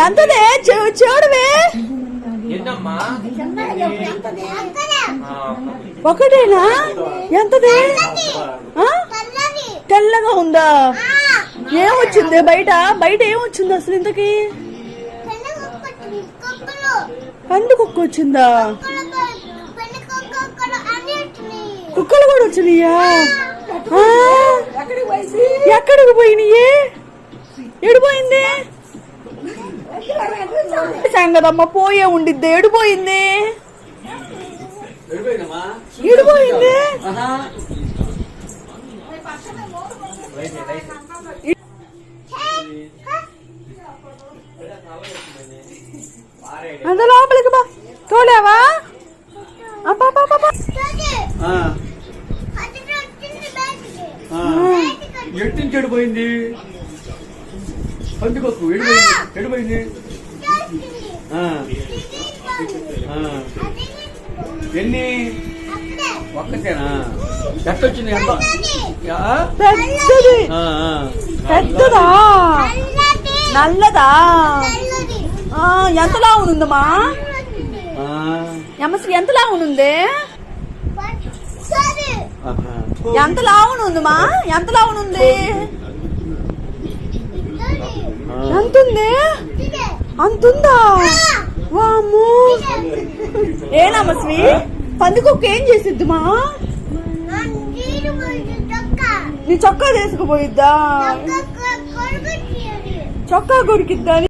ఎంతదే చూడవే ఒకటేనా ఎంతదే తెల్లగా ఉందా ఏమొచ్చింది బయట ఏమొచ్చింది అసలు ఇంతకి పంది కుక్క వచ్చిందా కుక్కలు కూడా వచ్చినాయా ఎక్కడికి పోయినాయి ఎడిపోయింది సంగదమ్మ పోయే ఉండిద్ది ఎడిపోయింది అంత లోపలికి బా తోలేవా ఎట్టి చెడిపోయింది పందికొక్కు ఎడిపోయింది ఎన్ని ఒక్కటేనా ఎట్టొచ్చింది ఎంత పెద్దదా నల్లదా ఎంతలా ఉందమ్మా ఎమ్మసి ఎంతలా ఉంది ఎంత లావునుందమ్మా ఎంత లావునుంది ఎంతుంది అంతుందా వామ్మో ఏనమ్మస్వి పందికొక్క ఏం చేసిద్దిమా నీ చొక్కా తీసుకుపోయిద్దా చొక్కా కొరికిద్దా